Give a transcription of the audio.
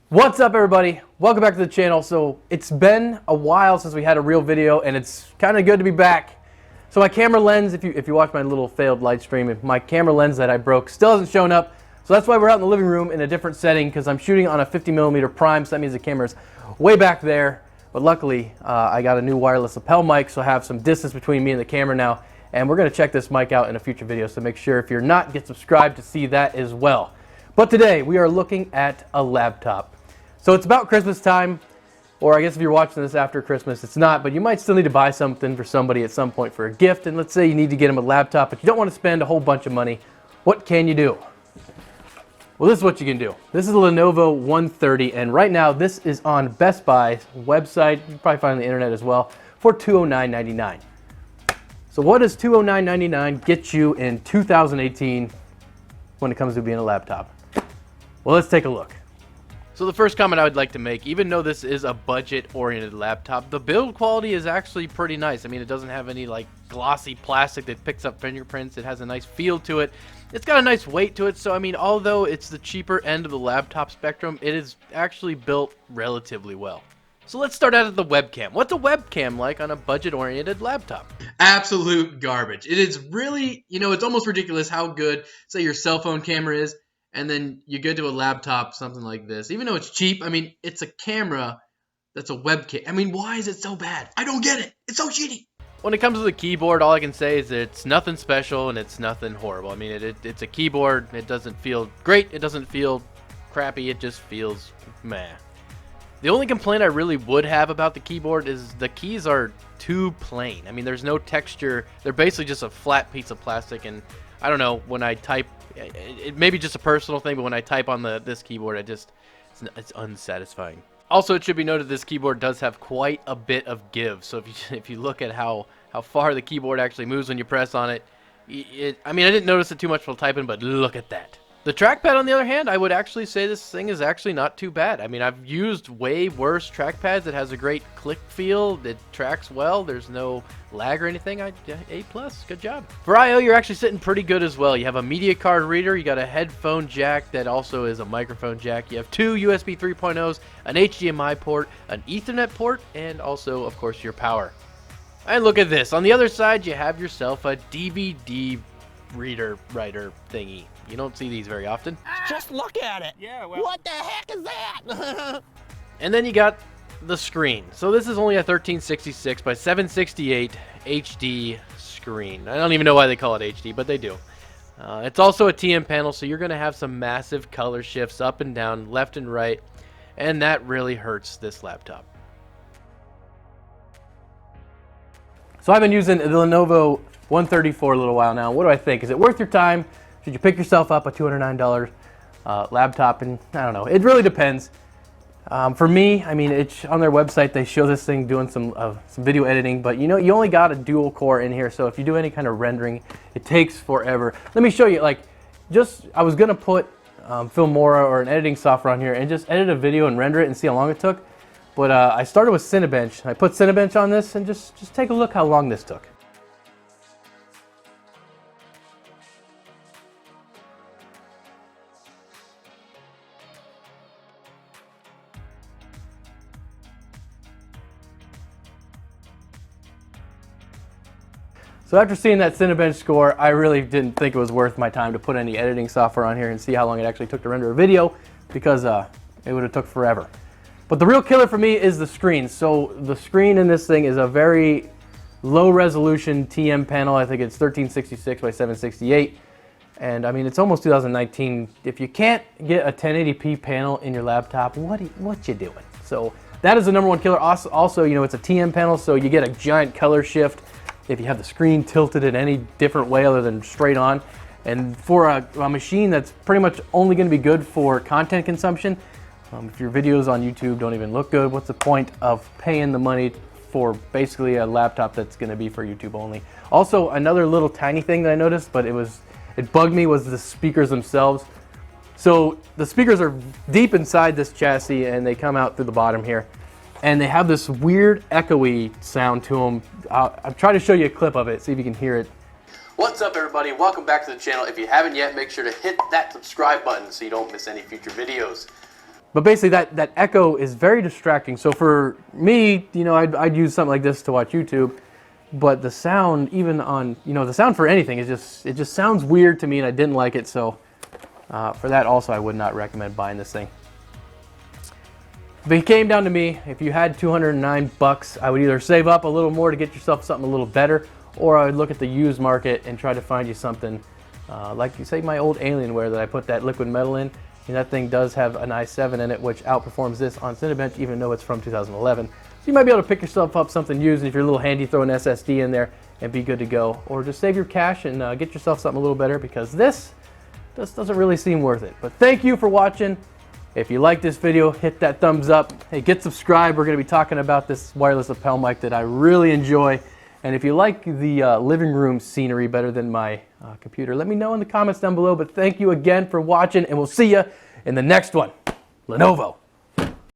What's up, everybody? Welcome back to the channel. So it's been a while since we had a real video, and it's kind of good to be back. So my camera lens, if you watch my little failed live stream, my camera lens that I broke still hasn't shown up. So that's why we're out in the living room in a different setting, because I'm shooting on a 50mm prime, so that means the camera's way back there. But luckily, I got a new wireless lapel mic, so I have some distance between me and the camera now. And we're going to check this mic out in a future video, so make sure if you're not, get subscribed to see that as well. But today, we are looking at a laptop. So it's about Christmas time, or I guess if you're watching this after Christmas, it's not, but you might still need to buy something for somebody at some point for a gift. And let's say you need to get them a laptop, but you don't want to spend a whole bunch of money. What can you do? Well, this is what you can do. This is a Lenovo 130, and right now this is on Best Buy's website. You can probably find it on the internet as well, for $209.99. So what does $209.99 get you in 2018 when it comes to being a laptop? Well, let's take a look. So the first comment I would like to make, even though this is a budget-oriented laptop, the build quality is actually pretty nice. I mean, it doesn't have any like glossy plastic that picks up fingerprints. It has a nice feel to it. It's got a nice weight to it. So I mean, although it's the cheaper end of the laptop spectrum, it is actually built relatively well. So let's start out at the webcam. What's a webcam like on a budget-oriented laptop? Absolute garbage. It is really, it's almost ridiculous how good, say, your cell phone camera is. And then you go to a laptop, something like this. Even though it's cheap, I mean, it's a camera that's a webcam. I mean, why is it so bad? I don't get it. It's so shitty. When it comes to the keyboard, all I can say is it's nothing special and it's nothing horrible. I mean, it's a keyboard. It doesn't feel great. It doesn't feel crappy. It just feels meh. The only complaint I really would have about the keyboard is the keys are too plain. I mean, there's no texture. They're basically just a flat piece of plastic, and I don't know, when I type, it may be just a personal thing, but when I type on this keyboard, it's unsatisfying. Also, it should be noted this keyboard does have quite a bit of give. So if you look at how far the keyboard actually moves when you press on it, I mean, I didn't notice it too much while typing, but look at that. The trackpad, on the other hand, I would actually say this thing is actually not too bad. I mean, I've used way worse trackpads. It has a great click feel. It tracks well. There's no lag or anything. A+, good job. For I/O, you're actually sitting pretty good as well. You have a media card reader. You got a headphone jack that also is a microphone jack. You have two USB 3.0s, an HDMI port, an Ethernet port, and also, of course, your power. And look at this. On the other side, you have yourself a DVD reader writer thingy. You don't see these very often. Just look at it. Yeah, well. What the heck is that? And then you got the screen. So this is only a 1366 by 768 HD screen. I don't even know why they call it HD, but they do. It's also a TM panel, so you're going to have some massive color shifts up and down, left and right, and that really hurts this laptop. So I've been using the Lenovo 130 for a little while now. What do I think? Is it worth your time? Should you pick yourself up a $209 laptop? And I don't know. It really depends. For me, I mean, it's on their website. They show this thing doing some video editing, but you only got a dual core in here. So if you do any kind of rendering, it takes forever. Let me show you. I was gonna put Filmora or an editing software on here and just edit a video and render it and see how long it took. But I started with Cinebench. I put Cinebench on this and just take a look how long this took. So after seeing that Cinebench score, I really didn't think it was worth my time to put any editing software on here and see how long it actually took to render a video, because it would have took forever. But the real killer for me is the screen. So the screen in this thing is a very low resolution TM panel. I think it's 1366 by 768. And I mean, it's almost 2019. If you can't get a 1080p panel in your laptop, what you doing? So that is the number one killer. Also, it's a TM panel, so you get a giant color shift if you have the screen tilted in any different way other than straight on. And for a machine that's pretty much only going to be good for content consumption, if your videos on YouTube don't even look good, what's the point of paying the money for basically a laptop that's going to be for YouTube only? Also, another little tiny thing that I noticed, but it bugged me, was the speakers themselves. So the speakers are deep inside this chassis and they come out through the bottom here. And they have this weird echoey sound to them. I'll try to show you a clip of it, see if you can hear it. What's up, everybody? Welcome back to the channel. If you haven't yet, make sure to hit that subscribe button so you don't miss any future videos. But basically that echo is very distracting. So for me, you know, I'd use something like this to watch YouTube. But the sound, even on, you know, the sound for anything is it just sounds weird to me, and I didn't like it. So for that also, I would not recommend buying this thing. If it came down to me, if you had $209, I would either save up a little more to get yourself something a little better, or I would look at the used market and try to find you something like, you say, my old Alienware that I put that liquid metal in. And that thing does have an i7 in it, which outperforms this on Cinebench, even though it's from 2011. So you might be able to pick yourself up something used, and if you're a little handy, throw an SSD in there and be good to go. Or just save your cash and get yourself something a little better, because this doesn't really seem worth it. But thank you for watching. If you like this video, hit that thumbs up. Hey, get subscribed. We're going to be talking about this wireless lapel mic that I really enjoy. And if you like the living room scenery better than my computer, let me know in the comments down below. But thank you again for watching, and we'll see you in the next one. Lenovo.